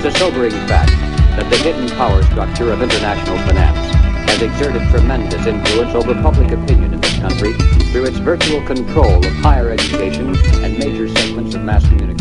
a sobering fact that the hidden power structure of international finance has exerted tremendous influence over public opinion in this country through its virtual control of higher education and major segments of mass communication.